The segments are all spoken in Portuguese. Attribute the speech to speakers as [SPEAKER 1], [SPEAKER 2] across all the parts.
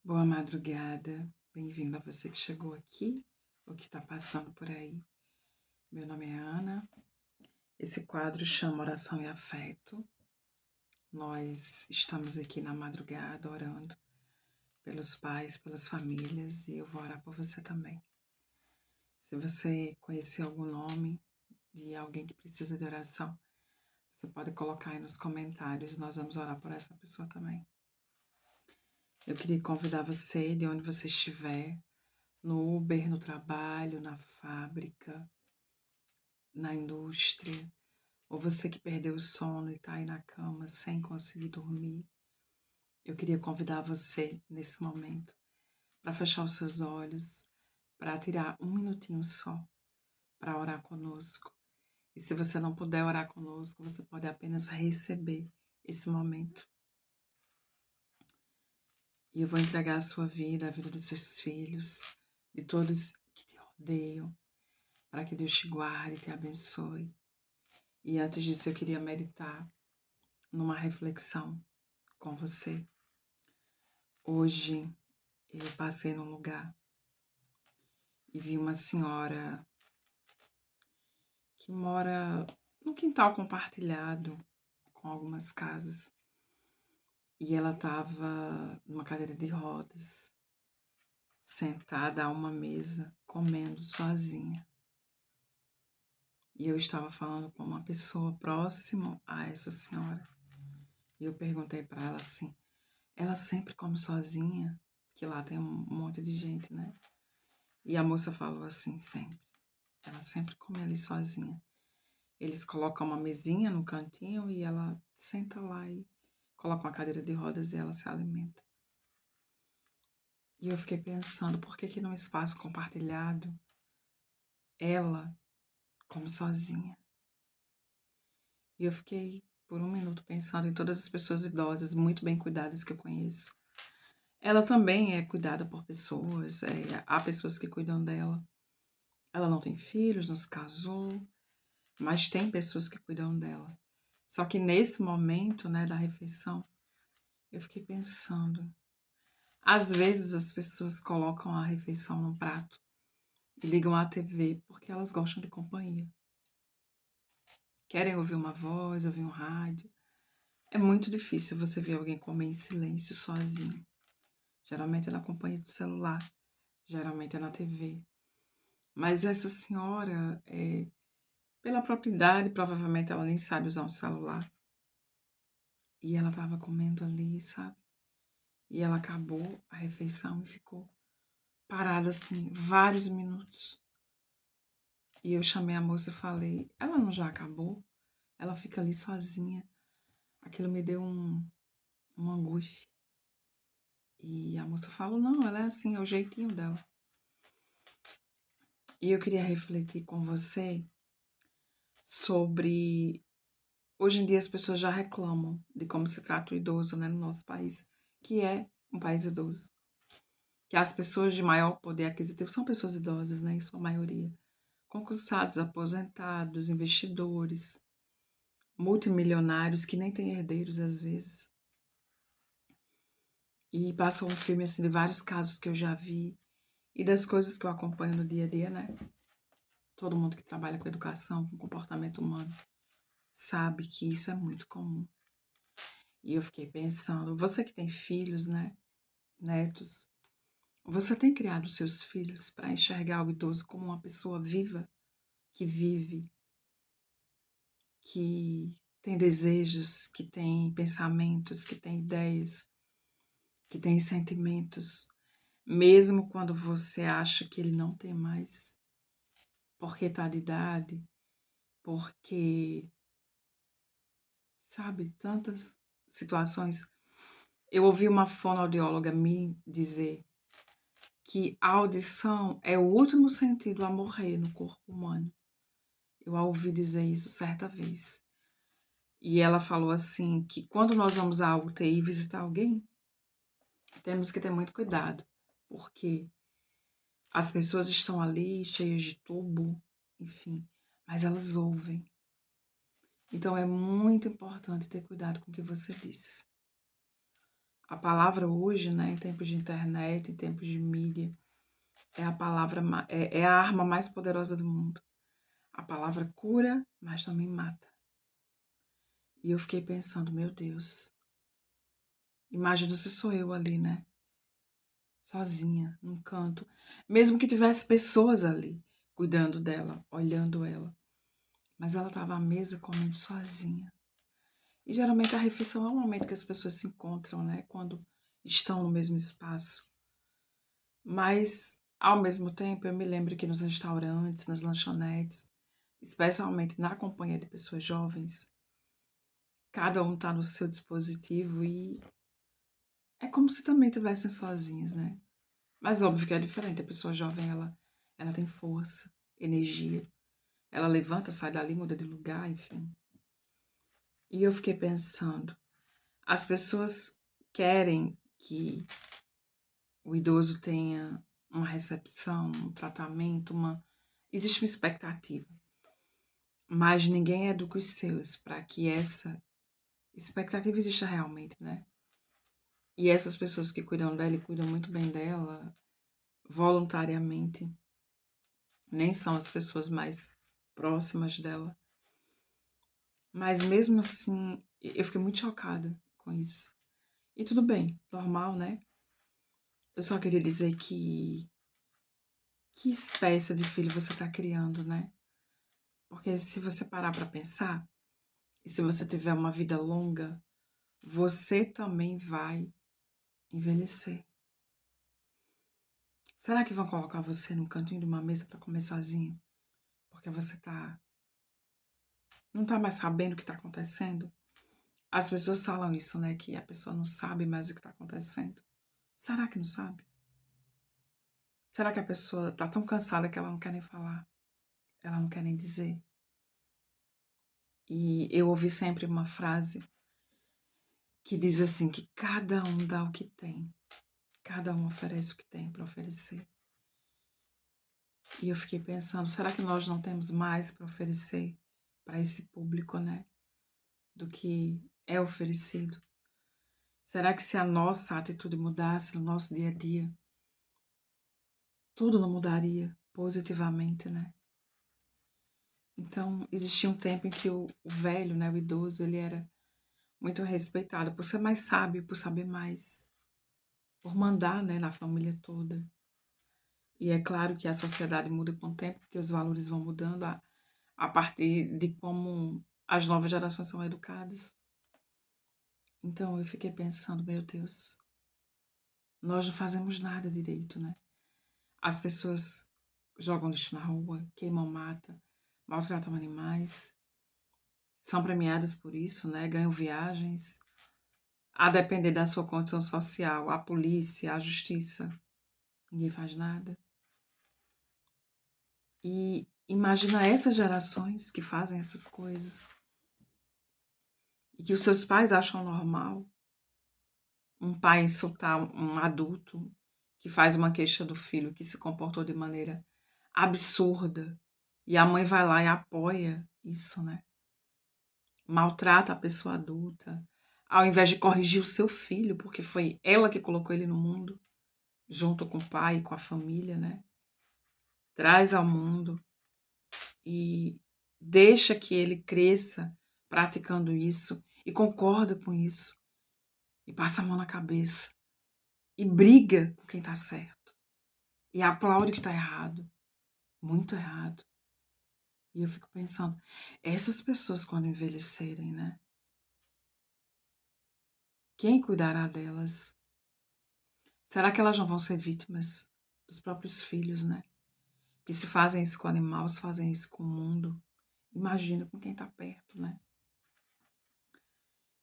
[SPEAKER 1] Boa madrugada, bem-vindo a você que chegou aqui ou que está passando por aí. Meu nome é Ana, esse quadro chama Oração e Afeto. Nós estamos aqui na madrugada orando pelos pais, pelas famílias e eu vou orar por você também. Se você conhecer algum nome de alguém que precisa de oração, você pode colocar aí nos comentários, nós vamos orar por essa pessoa também. Eu queria convidar você, de onde você estiver, no Uber, no trabalho, na fábrica, na indústria, ou você que perdeu o sono e está aí na cama sem conseguir dormir, eu queria convidar você nesse momento para fechar os seus olhos, para tirar um minutinho só para orar conosco. E se você não puder orar conosco, você pode apenas receber esse momento. E eu vou entregar a sua vida, a vida dos seus filhos, de todos que te rodeiam, para que Deus te guarde e te abençoe. E antes disso, eu queria meditar numa reflexão com você. Hoje, eu passei num lugar e vi uma senhora que mora num quintal compartilhado com algumas casas. E ela estava numa cadeira de rodas, sentada a uma mesa, comendo sozinha. E eu estava falando com uma pessoa próxima a essa senhora. E eu perguntei para ela assim: ela sempre come sozinha? Que lá tem um monte de gente, né? E a moça falou assim: sempre. Ela sempre come ali sozinha. Eles colocam uma mesinha no cantinho e ela senta lá e coloca uma cadeira de rodas e ela se alimenta. E eu fiquei pensando, por que que num espaço compartilhado ela come sozinha? E eu fiquei por um minuto pensando em todas as pessoas idosas, muito bem cuidadas que eu conheço. Ela também é cuidada por pessoas, há pessoas que cuidam dela. Ela não tem filhos, não se casou, mas tem pessoas que cuidam dela. Só que nesse momento, né, da refeição, eu fiquei pensando. Às vezes as pessoas colocam a refeição num prato e ligam a TV porque elas gostam de companhia. Querem ouvir uma voz, ouvir um rádio. É muito difícil você ver alguém comer em silêncio, sozinho. Geralmente é na companhia do celular, geralmente é na TV. Mas essa senhora, pela propriedade, provavelmente ela nem sabe usar um celular. E ela estava comendo ali, sabe? E ela acabou a refeição e ficou parada assim, vários minutos. E eu chamei a moça e falei: ela não já acabou? Ela fica ali sozinha. Aquilo me deu uma angústia. E a moça falou: não, ela é assim, é o jeitinho dela. E eu queria refletir com você sobre. Hoje em dia as pessoas já reclamam de como se trata o idoso, né, no nosso país, que é um país idoso. Que as pessoas de maior poder aquisitivo são pessoas idosas, né, em sua maioria. Concursados, aposentados, investidores, multimilionários que nem têm herdeiros às vezes. E passou um filme assim de vários casos que eu já vi e das coisas que eu acompanho no dia a dia, né? Todo mundo que trabalha com educação, com comportamento humano, sabe que isso é muito comum. E eu fiquei pensando, você que tem filhos, né, netos, você tem criado seus filhos para enxergar o idoso como uma pessoa viva, que vive, que tem desejos, que tem pensamentos, que tem ideias, que tem sentimentos, mesmo quando você acha que ele não tem mais, porque está de idade, porque, sabe, tantas situações. Eu ouvi uma fonoaudióloga me dizer que a audição é o último sentido a morrer no corpo humano. Eu a ouvi dizer isso certa vez. E ela falou assim, que quando nós vamos à UTI visitar alguém, temos que ter muito cuidado, porque as pessoas estão ali cheias de tubo, enfim, mas elas ouvem. Então é muito importante ter cuidado com o que você diz. A palavra hoje, né, em tempos de internet, em tempos de mídia, é a palavra, é a arma mais poderosa do mundo. A palavra cura, mas também mata. E eu fiquei pensando, meu Deus, imagina se sou eu ali, né? Sozinha, num canto. Mesmo que tivesse pessoas ali, cuidando dela, olhando ela. Mas ela estava à mesa comendo sozinha. E geralmente a refeição é um momento que as pessoas se encontram, né? Quando estão no mesmo espaço. Mas, ao mesmo tempo, eu me lembro que nos restaurantes, nas lanchonetes, especialmente na companhia de pessoas jovens, cada um está no seu dispositivo e é como se também estivessem sozinhas, né? Mas óbvio que é diferente. A pessoa jovem, ela tem força, energia. Ela levanta, sai dali, muda de lugar, enfim. E eu fiquei pensando, as pessoas querem que o idoso tenha uma recepção, um tratamento, existe uma expectativa. Mas ninguém educa os seus para que essa expectativa exista realmente, né? E essas pessoas que cuidam dela e cuidam muito bem dela, voluntariamente, nem são as pessoas mais próximas dela. Mas mesmo assim, eu fiquei muito chocada com isso. E tudo bem, normal, né? Eu só queria dizer que espécie de filho você está criando, né? Porque se você parar para pensar, e se você tiver uma vida longa, você também vai envelhecer. Será que vão colocar você num cantinho de uma mesa para comer sozinho? Porque você não tá mais sabendo o que está acontecendo? As pessoas falam isso, né? Que a pessoa não sabe mais o que está acontecendo. Será que não sabe? Será que a pessoa está tão cansada que ela não quer nem falar? Ela não quer nem dizer? E eu ouvi sempre uma frase que diz assim, que cada um dá o que tem. Cada um oferece o que tem para oferecer. E eu fiquei pensando, será que nós não temos mais para oferecer para esse público, né? Do que é oferecido? Será que se a nossa atitude mudasse no nosso dia a dia, tudo não mudaria positivamente, né? Então, existia um tempo em que o velho, né, o idoso, ele era muito respeitado por ser mais sábio, por saber mais, por mandar, né, na família toda. E é claro que a sociedade muda com o tempo, porque os valores vão mudando a partir de como as novas gerações são educadas. Então eu fiquei pensando, meu Deus, nós não fazemos nada direito, né? As pessoas jogam lixo na rua, queimam mata, maltratam animais, são premiadas por isso, né? Ganham viagens, a depender da sua condição social, a polícia, a justiça, ninguém faz nada. E imagina essas gerações que fazem essas coisas e que os seus pais acham normal. Um pai insultar um adulto que faz uma queixa do filho que se comportou de maneira absurda e a mãe vai lá e apoia isso, né? Maltrata a pessoa adulta, ao invés de corrigir o seu filho, porque foi ela que colocou ele no mundo, junto com o pai e com a família, né? Traz ao mundo e deixa que ele cresça praticando isso e concorda com isso e passa a mão na cabeça e briga com quem tá certo e aplaude o que tá errado, muito errado. E eu fico pensando, essas pessoas quando envelhecerem, né? Quem cuidará delas? Será que elas não vão ser vítimas dos próprios filhos, né? Que se fazem isso com o animal, se fazem isso com o mundo. Imagina com quem tá perto, né?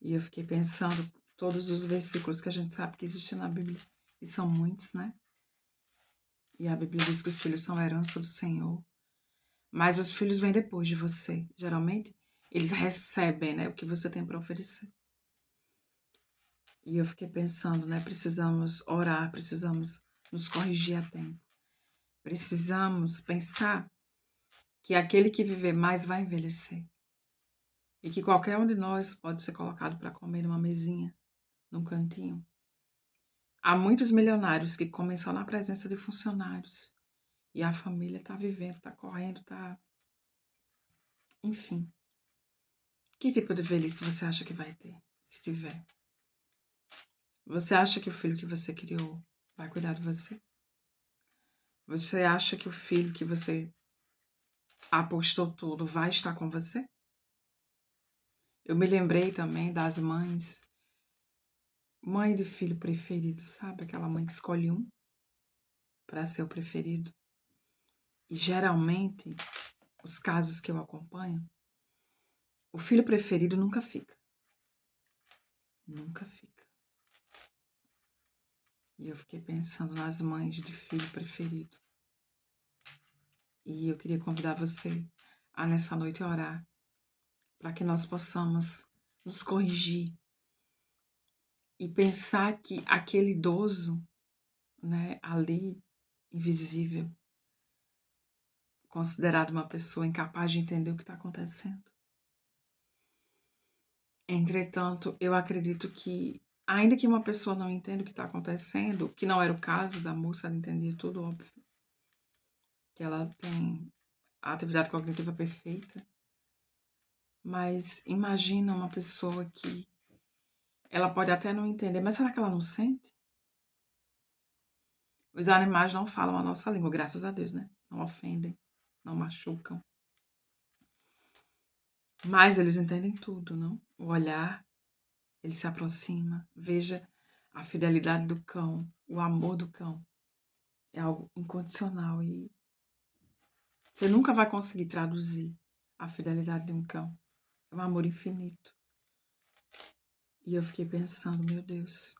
[SPEAKER 1] E eu fiquei pensando todos os versículos que a gente sabe que existem na Bíblia, e são muitos, né? E a Bíblia diz que os filhos são a herança do Senhor. Mas os filhos vêm depois de você. Geralmente, eles recebem, né, o que você tem para oferecer. E eu fiquei pensando, né, precisamos orar, precisamos nos corrigir a tempo. Precisamos pensar que aquele que viver mais vai envelhecer. E que qualquer um de nós pode ser colocado para comer numa mesinha, num cantinho. Há muitos milionários que comem só na presença de funcionários. E a família está vivendo, está correndo, está. Enfim. Que tipo de velhice você acha que vai ter? Se tiver. Você acha que o filho que você criou vai cuidar de você? Você acha que o filho que você apostou tudo vai estar com você? Eu me lembrei também das mães, mãe de filho preferido, sabe? Aquela mãe que escolhe um para ser o preferido. E geralmente, os casos que eu acompanho, o filho preferido nunca fica. Nunca fica. E eu fiquei pensando nas mães de filho preferido. E eu queria convidar você a nessa noite orar para que nós possamos nos corrigir e pensar que aquele idoso, né, ali, invisível, considerado uma pessoa incapaz de entender o que está acontecendo. Entretanto, eu acredito que, ainda que uma pessoa não entenda o que está acontecendo, que não era o caso da moça, ela entendia tudo, óbvio, que ela tem a atividade cognitiva perfeita, mas imagina uma pessoa que ela pode até não entender, mas será que ela não sente? Os animais não falam a nossa língua, graças a Deus, né? Não ofendem, não machucam. Mas eles entendem tudo, não? O olhar, ele se aproxima. Veja a fidelidade do cão, o amor do cão. É algo incondicional e você nunca vai conseguir traduzir a fidelidade de um cão. É um amor infinito. E eu fiquei pensando, meu Deus,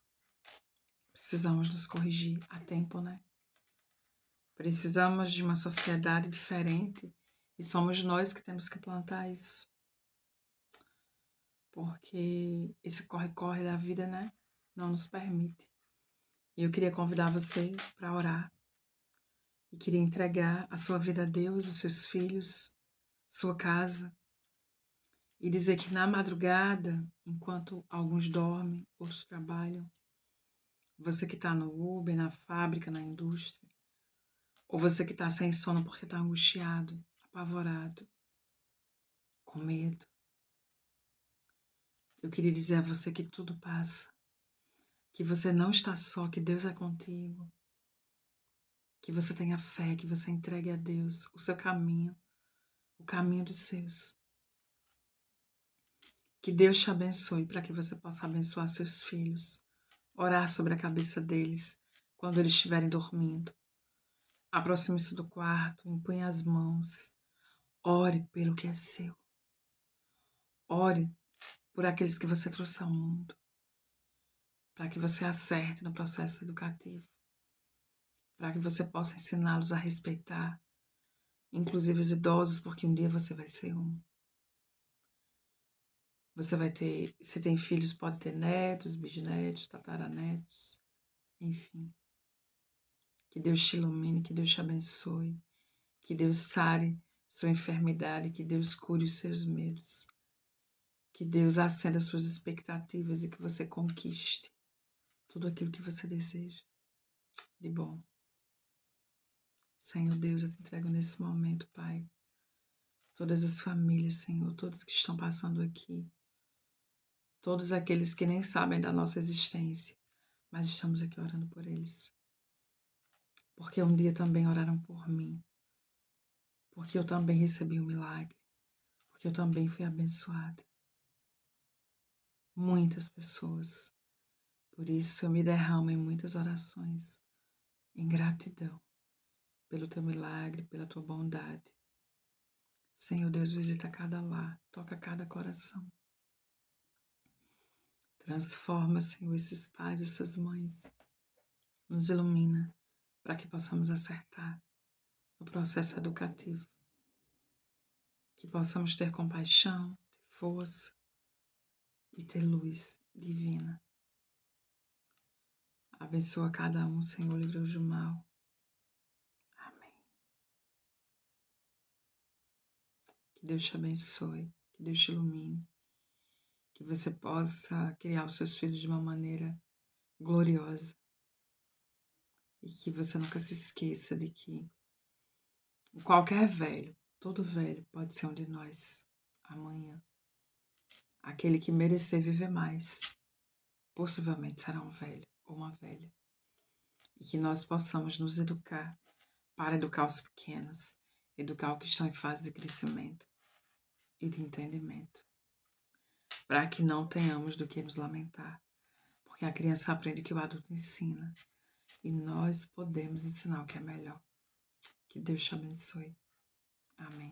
[SPEAKER 1] precisamos nos corrigir a tempo, né? Precisamos de uma sociedade diferente e somos nós que temos que plantar isso. Porque esse corre-corre da vida, né, não nos permite. E eu queria convidar você para orar. E queria entregar a sua vida a Deus, os seus filhos, sua casa. E dizer que na madrugada, enquanto alguns dormem, outros trabalham, você que está no Uber, na fábrica, na indústria, ou você que está sem sono porque está angustiado, apavorado, com medo, eu queria dizer a você que tudo passa, que você não está só, que Deus é contigo, que você tenha fé, que você entregue a Deus o seu caminho, o caminho dos seus. Que Deus te abençoe para que você possa abençoar seus filhos, orar sobre a cabeça deles quando eles estiverem dormindo. Aproxime-se do quarto, imponha as mãos, ore pelo que é seu. Ore por aqueles que você trouxe ao mundo, para que você acerte no processo educativo, para que você possa ensiná-los a respeitar, inclusive os idosos, porque um dia você vai ser um. Você vai ter, se tem filhos, pode ter netos, bisnetos, tataranetos, enfim. Que Deus te ilumine, que Deus te abençoe, que Deus sare sua enfermidade, que Deus cure os seus medos, que Deus acenda suas expectativas e que você conquiste tudo aquilo que você deseja de bom. Senhor Deus, eu te entrego nesse momento, Pai, todas as famílias, Senhor, todos que estão passando aqui, todos aqueles que nem sabem da nossa existência, mas estamos aqui orando por eles. Porque um dia também oraram por mim, porque eu também recebi um milagre, porque eu também fui abençoada. Muitas pessoas. Por isso eu me derramo em muitas orações, em gratidão pelo teu milagre, pela tua bondade. Senhor Deus, visita cada lar, toca cada coração. Transforma, Senhor, esses pais, essas mães. Nos ilumina para que possamos acertar no processo educativo. Que possamos ter compaixão, ter força e ter luz divina. Abençoa cada um, Senhor, livre-os do mal. Amém. Que Deus te abençoe, que Deus te ilumine, que você possa criar os seus filhos de uma maneira gloriosa, E que você nunca se esqueça de que qualquer velho, todo velho pode ser um de nós amanhã. Aquele que merecer viver mais, possivelmente será um velho ou uma velha. E que nós possamos nos educar para educar os pequenos, educar os que estão em fase de crescimento e de entendimento, para que não tenhamos do que nos lamentar, porque a criança aprende o que o adulto ensina e nós podemos ensinar o que é melhor. Que Deus te abençoe. Amém.